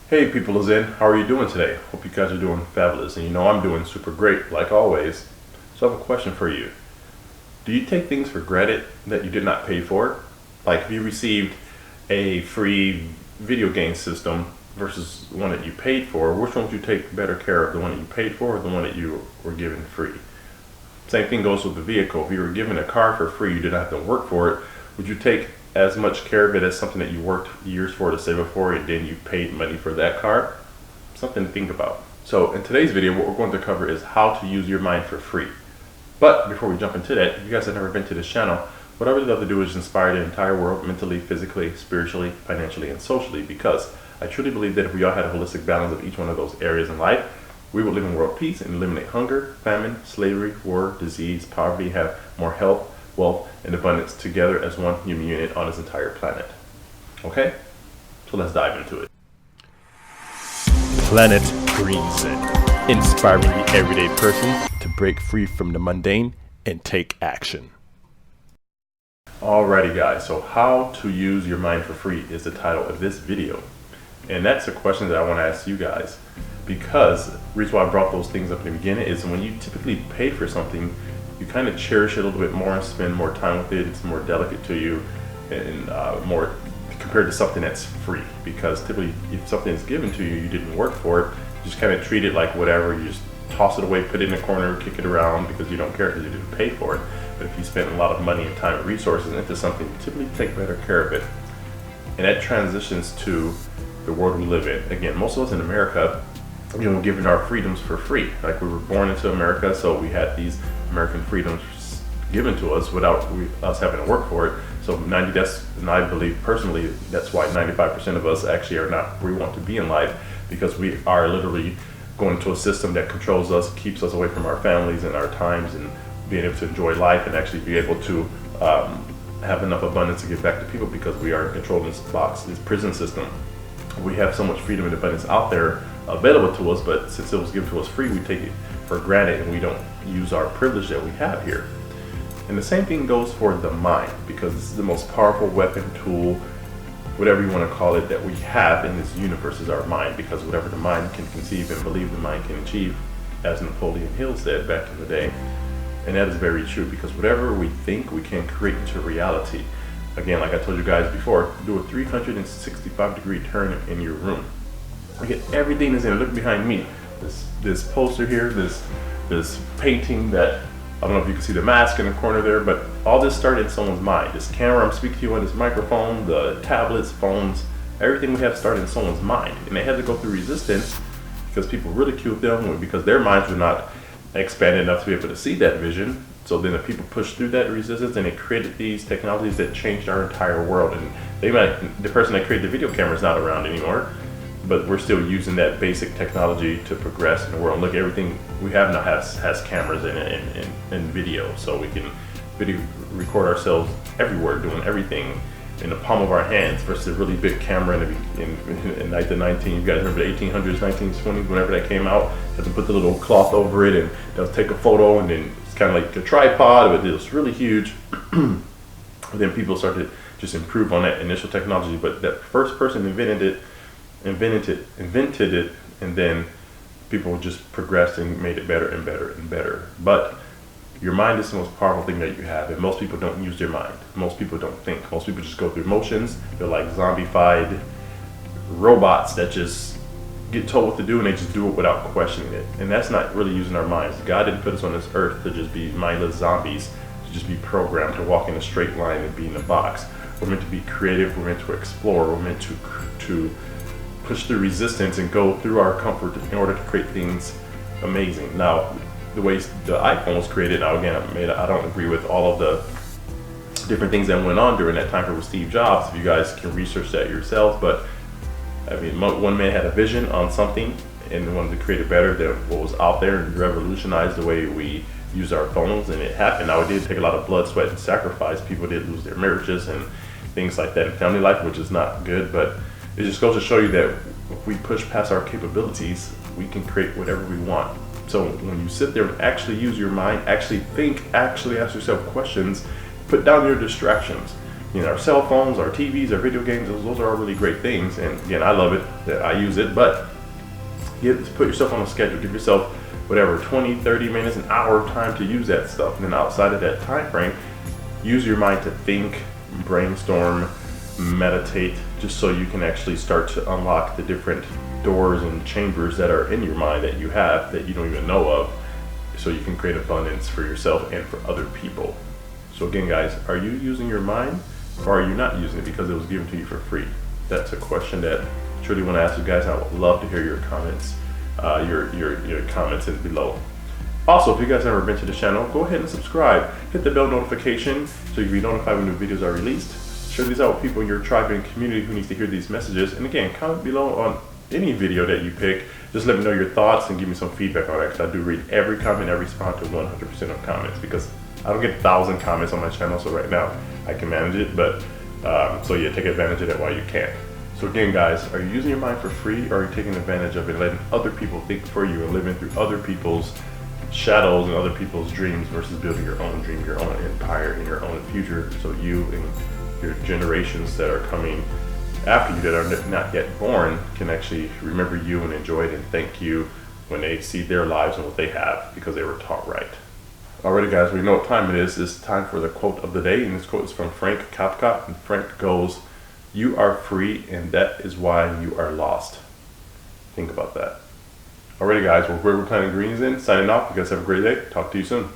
Hey people of Zen, how are you doing today? Hope you guys are doing fabulous, and you know I'm doing super great like always. So I have a question for you. Do you take things for granted that you did not pay for? Like if you received a free video game system versus one that you paid for, which one would you take better care of, the one that you paid for or the one that you were given free? Same thing goes with the vehicle. If you were given a car for free, you didn't have to work for it, would you take as much care of it as something that you worked years for to save up for and then you paid money for that car? Something to think about. So in today's video, what we're going to cover is how to use your mind for free. But before we jump into that, if you guys have never been to this channel, what I would love to do is inspire the entire world mentally, physically, spiritually, financially, and socially, because I truly believe that if we all had a holistic balance of each one of those areas in life, we would live in world peace and eliminate hunger, famine, slavery, war, disease, poverty, have more health, wealth, and abundance together as one human unit on this entire planet. Okay? So let's dive into it. Planet Green Zen, inspiring the everyday person to break free from the mundane and take action. Alrighty guys, so how to use your mind for free is the title of this video. And that's a question that I want to ask you guys, because the reason why I brought those things up in the beginning is when you typically pay for something, you kind of cherish it a little bit more and spend more time with it. It's more delicate to you and more compared to something that's free, because typically if something is given to you, you didn't work for it, you just kind of treat it like whatever. You just toss it away, put it in a corner, kick it around because you don't care because you didn't pay for it. But if you spend a lot of money and time and resources into something, you typically take better care of it. And that transitions to the world we live in. Again, most of us in America, given our freedoms for free. Like we were born into America, so we had these American freedoms given to us without us having to work for it. So and I believe personally, that's why 95% of us actually are not where we want to be in life, because we are literally going to a system that controls us, keeps us away from our families and our times and being able to enjoy life and actually be able to have enough abundance to give back to people, because we are controlled in this box, this prison system. We have so much freedom and abundance out there available to us, but since it was given to us free, we take it for granted and we don't use our privilege that we have here. And the same thing goes for the mind, because this is the most powerful weapon, tool, whatever you want to call it, that we have in this universe is our mind, because whatever the mind can conceive and believe, the mind can achieve, as Napoleon Hill said back in the day. And that is very true, because whatever we think, we can create into reality. Again, like I told you guys before, do a 365-degree turn in your room. Look at everything that's in it. Look behind me. This poster here, this painting that, I don't know if you can see the mask in the corner there, but all this started in someone's mind. This camera I'm speaking to you on, this microphone, the tablets, phones, everything we have started in someone's mind. And they had to go through resistance because people ridiculed them, because their minds were not expanded enough to be able to see that vision. So then the people pushed through that resistance and it created these technologies that changed our entire world. And the person that created the video camera is not around anymore, but we're still using that basic technology to progress in the world. Look, everything we have now has cameras in it and video, so we can video record ourselves everywhere, doing everything in the palm of our hands, versus a really big camera in like the you guys remember the 1800s, 1920s, whenever that came out, you had to put the little cloth over it and they'll take a photo, and then it's kind of like a tripod, but it was really huge. And then people started to just improve on that initial technology, but that first person invented it, and then people just progressed and made it better and better and better. But your mind is the most powerful thing that you have, and most people don't use their mind. Most people don't think. Most people just go through motions. They're like zombified robots that just get told what to do and they just do it without questioning it. And that's not really using our minds. God didn't put us on this earth to just be mindless zombies, to just be programmed to walk in a straight line and be in a box. We're meant to be creative. We're meant to explore. We're meant to push through resistance and go through our comfort in order to create things amazing. Now, the way the iPhone was created, now again, I don't agree with all of the different things that went on during that time with Steve Jobs. If you guys can research that yourselves, but I mean, one man had a vision on something and wanted to create it better than what was out there and revolutionize the way we use our phones, and it happened. Now, it did take a lot of blood, sweat, and sacrifice. People did lose their marriages and things like that in family life, which is not good, but it just goes to show you that if we push past our capabilities, we can create whatever we want. So when you sit there and actually use your mind, actually think, actually ask yourself questions, put down your distractions. our cell phones, our TVs, our video games. Those are all really great things. And again, I love it. I use it, but put yourself on a schedule. Give yourself whatever, 20, 30 minutes, an hour of time to use that stuff. And then outside of that time frame, use your mind to think, brainstorm, meditate, just so you can actually start to unlock the different doors and chambers that are in your mind that you have that you don't even know of, so you can create abundance for yourself and for other people. So again, guys, are you using your mind, or are you not using it because it was given to you for free? That's a question that I truly want to ask you guys. I would love to hear your comments, your comments in below. Also, if you guys have never been to the channel, go ahead and subscribe. Hit the bell notification so you can be notified when new videos are released. Share these out with people in your tribe and community who needs to hear these messages. And again, comment below on any video that you pick. Just let me know your thoughts and give me some feedback on it, because I do read every comment. I respond to 100% of comments, because I don't get 1,000 comments on my channel. So right now I can manage it, but so yeah, take advantage of it while you can. So again, guys, are you using your mind for free, or are you taking advantage of it and letting other people think for you and living through other people's shadows and other people's dreams versus building your own dream, your own empire, and your own future, so you and your generations that are coming after you, that are not yet born, can actually remember you and enjoy it and thank you when they see their lives and what they have, because they were taught right. Alrighty, guys, we know what time it is. It's time for the quote of the day, and this quote is from Frank Kafka, and Frank goes, "You are free, and that is why you are lost." Think about that. Alrighty, guys, we're Planet Green Zen, signing off. You guys have a great day. Talk to you soon.